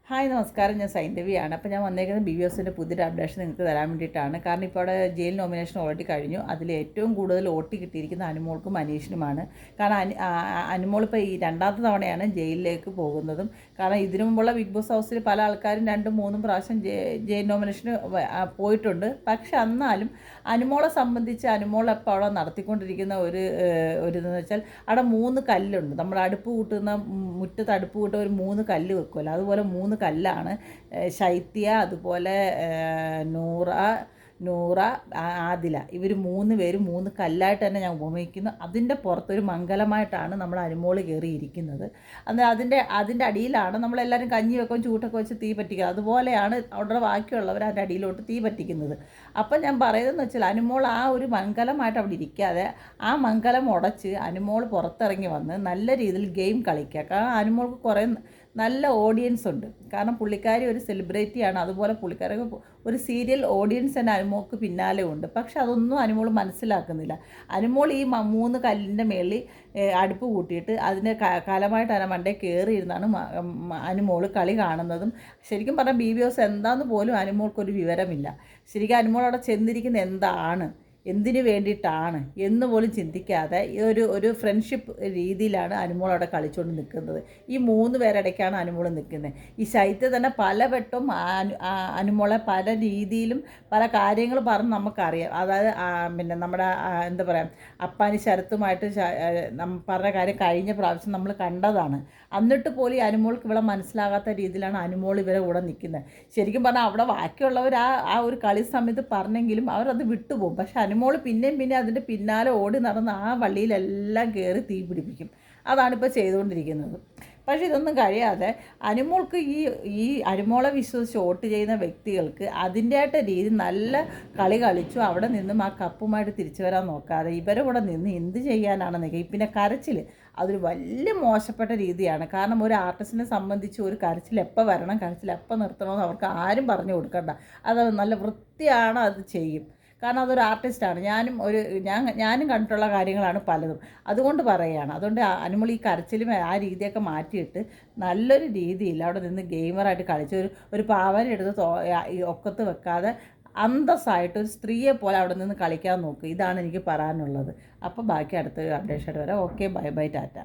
Hi നമസ്കാരം, ഞാൻ സൈന്ധവിയാണ്. അപ്പോൾ ഞാൻ വന്നേക്കുന്നത് BBOSൻ്റെ പുതിയൊരു അപ്ഡേഷൻ നിങ്ങൾക്ക് തരാൻ വേണ്ടിയിട്ടാണ്. കാരണം ഇപ്പോൾ അവിടെ ജയിൽ നോമിനേഷൻ ഓൾറെഡി കഴിഞ്ഞു. അതിൽ ഏറ്റവും കൂടുതൽ വോട്ട് കിട്ടിയിരിക്കുന്ന അനുമോൾക്കും അനീഷിനുമാണ്. കാരണം അനുമോളിപ്പോൾ ഈ രണ്ടാമത്തെ തവണയാണ് ജയിലിലേക്ക് പോകുന്നതും. കാരണം ഇതിനു മുമ്പുള്ള ബിഗ് ബോസ് ഹൗസിൽ പല ആൾക്കാരും 2-3 പ്രാവശ്യം ജയിൽ നോമിനേഷന് പോയിട്ടുണ്ട്. പക്ഷെ എന്നാലും അനുമോളെ സംബന്ധിച്ച് അനുമോളപ്പോൾ അവിടെ നടത്തിക്കൊണ്ടിരിക്കുന്ന ഇതെന്ന് വെച്ചാൽ അവിടെ 3 കല്ലുണ്ട്. നമ്മൾ അടുപ്പ് കൂട്ടുന്ന മുറ്റത്ത് അടുപ്പ് കൂട്ടുന്ന ഒരു 3 കല്ല് വെക്കുമല്ലോ, അതുപോലെ 3 കല്ലാണ്. ശൈത്യ, അതുപോലെ നൂറ, ആദില, ഇവർ 3 പേരും 3 കല്ലായിട്ട് തന്നെ ഞാൻ ഉപമിക്കുന്നു. അതിൻ്റെ പുറത്തൊരു മംഗലമായിട്ടാണ് നമ്മൾ അനുമോള് കയറിയിരിക്കുന്നത്. അതിൻ്റെ അടിയിലാണ് നമ്മളെല്ലാവരും കഞ്ഞി വെക്കും, ചൂട്ടൊക്കെ വെച്ച് തീ പറ്റിക്കുക. അതുപോലെയാണ് അവിടെ ബാക്കിയുള്ളവർ അതിൻ്റെ അടിയിലോട്ട് തീ പറ്റിക്കുന്നത്. അപ്പം ഞാൻ പറയുന്നതെന്ന് വെച്ചാൽ അനുമോൾ ആ ഒരു മംഗലമായിട്ട് അവിടെ ഇരിക്കാതെ ആ മംഗലം ഉടച്ച് അനുമോൾ പുറത്തിറങ്ങി വന്ന് നല്ല രീതിയിൽ ഗെയിം കളിക്കുക. കാരണം അനുമോൾക്ക് കുറേ നല്ല ഓഡിയൻസ് ഉണ്ട്. കാരണം പുള്ളിക്കാരി ഒരു സെലിബ്രിറ്റിയാണ്. അതുപോലെ പുള്ളിക്കാരി ഒരു സീരിയൽ ഓഡിയൻസ് തന്നെ അനുമോൾക്ക് പിന്നാലെ ഉണ്ട്. പക്ഷെ അതൊന്നും അനുമോൾ മനസ്സിലാക്കുന്നില്ല. അനുമോൾ ഈ 3 കല്ലിൻ്റെ മേളിൽ അടുപ്പ് കൂട്ടിയിട്ട് അതിൻ്റെ കാലമായിട്ട് അതിനെ മണ്ടേ കയറിയിരുന്നാണ് അനുമോൾ കളി കാണുന്നതും. ശരിക്കും പറഞ്ഞാൽ BBOS എന്താണെന്ന് പോലും അനുമോൾക്കൊരു വിവരമില്ല. ശരിക്കും അനുമോൾ അവിടെ ചെന്നിരിക്കുന്നത് എന്തിനു വേണ്ടിയിട്ടാണ് എന്ന് പോലും ചിന്തിക്കാതെ ഒരു ഫ്രണ്ട്ഷിപ്പ് രീതിയിലാണ് അനുമോൾ അവിടെ കളിച്ചുകൊണ്ട് നിൽക്കുന്നത്. ഈ 3 പേരിടയ്ക്കാണ് അനുമോൾ നിൽക്കുന്നത്. ഈ ശൈത്യ തന്നെ പലവട്ടം അനുമോളെ പല രീതിയിലും പല കാര്യങ്ങൾ പറഞ്ഞ് നമുക്കറിയാം. അതായത് പിന്നെ നമ്മുടെ എന്താ പറയുക, അപ്പാനി ശരത്തുമായിട്ട് പറഞ്ഞ കാര്യം കഴിഞ്ഞ പ്രാവശ്യം നമ്മൾ കണ്ടതാണ്. എന്നിട്ട് പോലും ഈ അനുമോൾക്ക് ഇവിടെ മനസ്സിലാകാത്ത രീതിയിലാണ് അനുമോൾ ഇവരെ കൂടെ നിൽക്കുന്നത്. ശരിക്കും പറഞ്ഞാൽ അവിടെ ബാക്കിയുള്ളവർ ആ ഒരു കളി സമയത്ത് പറഞ്ഞെങ്കിലും അവരത് വിട്ടുപോകും. പക്ഷെ അനുമോൾ പിന്നെയും അതിൻ്റെ പിന്നാലെ ഓടി നടന്ന് ആ വള്ളിയിലെല്ലാം കയറി തീ പിടിപ്പിക്കും. അതാണിപ്പോൾ ചെയ്തുകൊണ്ടിരിക്കുന്നത്. പക്ഷേ ഇതൊന്നും കഴിയാതെ അനുമോൾക്ക് ഈ അനുമോളെ വിശ്വസിച്ച് വോട്ട് ചെയ്യുന്ന വ്യക്തികൾക്ക് അതിൻ്റെയായിട്ട് രീതി നല്ല കളി കളിച്ചു അവിടെ നിന്നും ആ കപ്പുമായിട്ട് തിരിച്ചു വരാൻ നോക്കാതെ ഇവരെ കൂടെ നിന്ന് എന്ത് ചെയ്യാനാണെന്നൊക്കെ. പിന്നെ കരച്ചിൽ അതൊരു വലിയ മോശപ്പെട്ട രീതിയാണ്. കാരണം ഒരു ആർട്ടിസ്റ്റിനെ സംബന്ധിച്ച് ഒരു കരച്ചിൽ എപ്പോൾ വരണം, കരച്ചിൽ എപ്പോൾ നിർത്തണമെന്ന് അവർക്ക് ആരും പറഞ്ഞു കൊടുക്കണ്ട. അത് നല്ല വൃത്തിയാണ്, അത് ചെയ്യും. കാരണം അതൊരു ആർട്ടിസ്റ്റാണ്. ഞാനും കണ്ടിട്ടുള്ള കാര്യങ്ങളാണ് പലതും. അതുകൊണ്ട് പറയുകയാണ്. അതുകൊണ്ട് അനുമോൾ ഈ കരച്ചിലും ആ രീതിയൊക്കെ മാറ്റിയിട്ട് നല്ലൊരു രീതിയിൽ അവിടെ നിന്ന് ഗെയിമറായിട്ട് കളിച്ച് ഒരു പാവന എടുത്ത് ഒക്കത്ത് വെക്കാതെ അന്തസ്സായിട്ട് ഒരു സ്ത്രീയെ പോലെ അവിടെ നിന്ന് കളിക്കാൻ നോക്കുക. ഇതാണ് എനിക്ക് പറയാനുള്ളത്. അപ്പോൾ ബാക്കി അടുത്തൊരു അപ്ഡേഷൻ വരാം. Okay, bye bye, Tata.